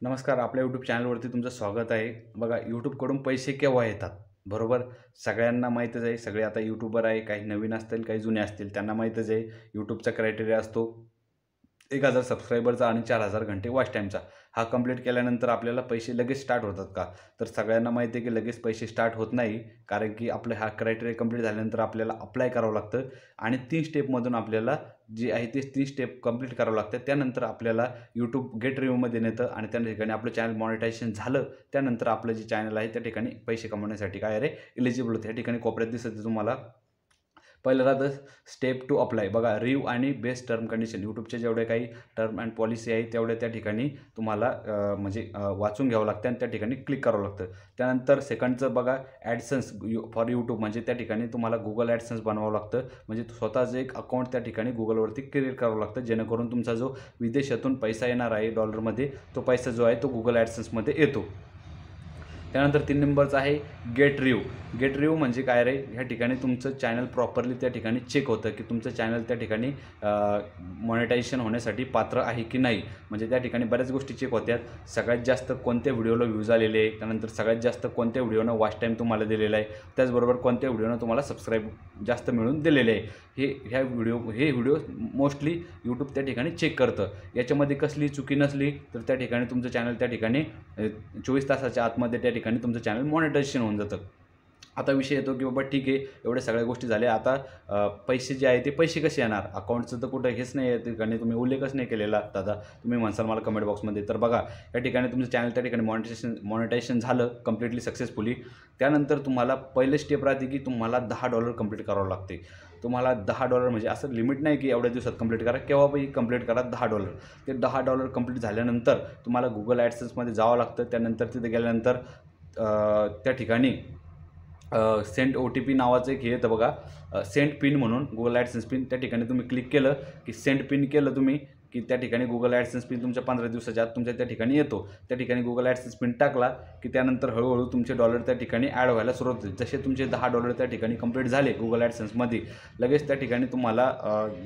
नमस्कार. आपल्या यूट्यूब चॅनलवरती तुमचं स्वागत आहे. बघा, यूट्यूबकडून पैसे केव्हा येतात, बरोबर? सगळ्यांना माहीतच आहे. सगळे आता यूट्यूबर आहे. काही नवीन असतील, काही जुने असतील. त्यांना माहीतच आहे यूट्यूबचा क्रायटेरिया असतो 1000 सबस्क्रायबरचा आणि 4000 घंटे वॉच टाईमचा. हा कंप्लीट केल्यानंतर आपल्याला पैसे लगेच स्टार्ट होतात का? तर सगळ्यांना माहिती आहे की लगेच पैसे स्टार्ट होत नाही. कारण की आपलं हा क्रायटेरिया कंप्लीट झाल्यानंतर आपल्याला अप्लाय करावं लागतं आणि 3 स्टेपमधून आपल्याला जी आहे ते 3 स्टेप कंप्लीट करावं लागतं. त्यानंतर आपल्याला यूट्यूब गेट रिव्ह्यूमध्ये नेतं आणि त्या ठिकाणी आपलं चॅनल मॉनिटायझेशन झालं. त्यानंतर आपलं जे चॅनल आहे त्या ठिकाणी पैसे कमवण्यासाठी काय आहे एलिजिबल होतं. या ठिकाणी कोपऱ्यात दिसतं तुम्हाला. पहिलं राहतं स्टेप टू अप्लाय. बघा, रिव्ह्यू आणि बेस्ट टर्म कंडिशन. यूट्यूबचे जेवढे काही टर्म अँड पॉलिसी आहे तेवढ्या त्या ठिकाणी तुम्हाला वाचून घ्यावं लागतं आणि त्या ठिकाणी क्लिक करावं लागतं. त्यानंतर सेकंडचं बघा, ॲडसन्स फॉर यूट्यूब. म्हणजे त्या ठिकाणी तुम्हाला गुगल ॲडसन्स बनवावं लागतं. म्हणजे स्वतःचं एक अकाउंट त्या ठिकाणी गुगलवरती क्रिएट करावं लागतं, जेणेकरून तुमचा जो विदेशातून पैसा येणार आहे डॉलरमध्ये, तो पैसा जो आहे तो गुगल ॲडसन्समध्ये येतो. त्यानंतर 3 नंबरचं आहे गेट रिव्ह्यू. गेट रिव्ह्यू म्हणजे काय रे, ह्या ठिकाणी तुमचं चॅनल प्रॉपरली त्या ठिकाणी चेक होतं की तुमचं चॅनल त्या ठिकाणी मॉनिटायझेशन होण्यासाठी पात्र आहे की नाही. म्हणजे त्या ठिकाणी बऱ्याच गोष्टी चेक होत्यात. सगळ्यात जास्त कोणत्या व्हिडिओला व्ह्यूज आलेले आहे, त्यानंतर सगळ्यात जास्त कोणत्या व्हिडिओनं वॉच टाईम तुम्हाला दिलेला आहे, त्याचबरोबर कोणत्या व्हिडिओनं तुम्हाला सबस्क्राईब जास्त मिळून दिलेले आहे. हे व्हिडिओ मोस्टली यूट्यूब त्या ठिकाणी चेक करतं. याच्यामध्ये कसली चुकी नसली तर त्या ठिकाणी तुमचं चॅनल त्या ठिकाणी 24 तासाच्या आतमध्ये त्या ठिकाणी तुमचं चॅनल मॉनिटायझेशन होऊन जातं. आता विषय येतो की बाबा ठीक आहे, एवढ्या सगळ्या गोष्टी झाल्या. आता पैसे जे आहे ते पैसे कसे येणार? अकाउंटचं तर कुठं हेच नाही आहे, त्या ठिकाणी तुम्ही उल्लेखच नाही केलेला दादा. तुम्ही म्हणसाल मला कमेंट बॉक्समध्ये. तर बघा, या ठिकाणी तुमचं चॅनल त्या ठिकाणी मॉनिटायझेशन झालं कंप्लीटली सक्सेसफुली. त्यानंतर तुम्हाला पहिलं स्टेप राहते की तुम्हाला $10 कंप्लीट करावं लागते. तुम्हाला $10 म्हणजे असं लिमिट नाही की एवढ्या दिवसात कंप्लीट करा, केव्हाही कंप्लीट करा $10. ते $10 कंप्लीट झाल्यानंतर तुम्हाला गुगल ॲडसेन्समध्ये जावं लागतं. त्यानंतर तिथे गेल्यानंतर त्या ठिकाणी सेंड OTP नावाचं एक हे येतं बघा, सेंड पिन म्हणून, गुगल ॲडसेन्स पिन. त्या ठिकाणी तुम्ही क्लिक केलं की सेंड पिन केलं तुम्ही की त्या ठिकाणी गुगल ॲडसेन्स पिन तुमच्या 15 दिवसाच्या आत तुमच्या त्या ठिकाणी येतो. त्या ठिकाणी गुगल ॲडसेन्स पिन टाकला की त्यानंतर हळूहळू तुमचे डॉलर त्या ठिकाणी ॲड व्हायला सुरुवात होते. जसे तुमचे $10 त्या ठिकाणी कंप्लीट झाले गुगल ॲडसेन्समध्ये, लगेच त्या ठिकाणी तुम्हाला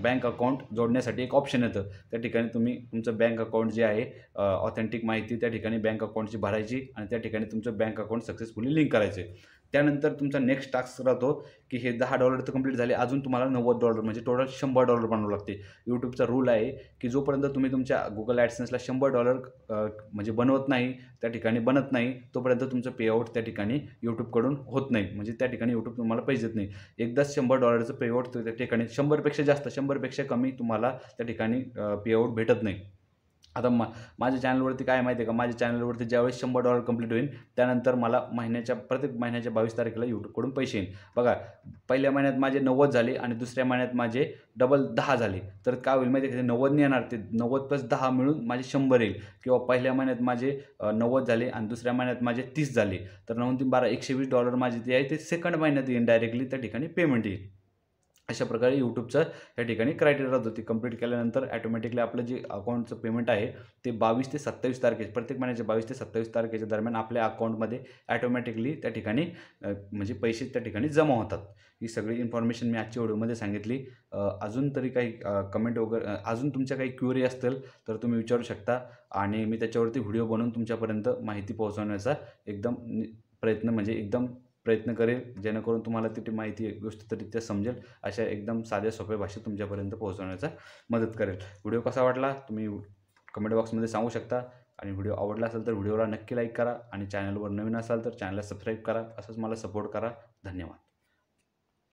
बँक अकाउंट जोडण्यासाठी एक ऑप्शन येतं. त्या ठिकाणी तुम्ही तुमचं बँक अकाउंट जे आहे, ऑथेंटिक माहिती त्या ठिकाणी बँक अकाउंटची भरायची आणि त्या ठिकाणी तुमचं बँक अकाउंट सक्सेसफुली लिंक करायचे. त्यानंतर तुमचा नेक्स्ट टास्क राहतो की हे $10 तर कंप्लीट झाले, अजून तुम्हाला $90 म्हणजे टोटल $100 बनवावं लागते. यूट्यूबचा रूल आहे की जोपर्यंत तुम्ही तुमच्या गुगल ॲडसेन्सला $100 म्हणजे बनवत नाही, त्या ठिकाणी बनत नाही, तोपर्यंत तुमचं पेआउट त्या ठिकाणी यूट्यूबकडून होत नाही. म्हणजे त्या ठिकाणी यूट्यूब तुम्हाला पैसे देत नाही. एकदाच $100 पेआउट त्या ठिकाणी 100पेक्षा जास्त, 100पेक्षा कमी तुम्हाला त्या ठिकाणी पेआउट भेटत नाही. आता माझ्या चॅनलवरती काय माहिती आहे का, माझ्या चॅनलवरती ज्यावेळेस $100 कंप्लीट होईल, त्यानंतर मला प्रत्येक महिन्याच्या 22 तारखेला यूट्यूबकडून पैसे येईल. बघा, पहिल्या महिन्यात माझे 90 झाले आणि दुसऱ्या महिन्यात माझे डबल 10 झाले. तर काय होईल माहिती आहे का, ते 90 नाही येणार, ते 90 + 10 मिळून माझे 100 येईल. किंवा पहिल्या महिन्यात माझे 90 झाले आणि दुसऱ्या महिन्यात माझे 30 झाले. तर 9 3 12 $120 माझे जे आहे ते सेकंड महिन्यात येईल, डायरेक्टली त्या ठिकाणी पेमेंट येईल. अशा प्रकारे यूट्यूबचं या ठिकाणी क्रायटेरिया राहतो. ते कंप्लीट केल्यानंतर ॲटोमॅटिकली आपलं जे अकाउंटचं पेमेंट आहे ते 22 ते 27 तारखेच्या, प्रत्येक महिन्याच्या 22 ते 27 तारखेच्या दरम्यान आपल्या अकाउंटमध्ये ॲटोमॅटिकली त्या ठिकाणी म्हणजे पैसे त्या ठिकाणी जमा होतात. ही सगळी इन्फॉर्मेशन मी आजच्या व्हिडिओमध्ये सांगितली. अजून तरी काही कमेंट वगैरे, अजून तुमच्या काही क्वेरी असतील तर तुम्ही विचारू शकता आणि मी त्याच्यावरती व्हिडिओ बनवून तुमच्यापर्यंत माहिती पोहोचवण्याचा एकदम प्रयत्न करेल, जेणेकरून तुम्हाला ती माहिती व्यवस्थितरित्या समजेल. अशा एकदम साध्या सोप्या भाषेत तुमच्यापर्यंत पोहोचवण्याचा मदत करेल. व्हिडिओ कसा वाटला तुम्ही कमेंट बॉक्समध्ये सांगू शकता आणि व्हिडिओ आवडला असेल तर व्हिडिओला नक्की लाईक करा आणि चॅनलवर नवीन असाल तर चॅनलला सबस्क्राईब करा. असंच मला सपोर्ट करा. धन्यवाद.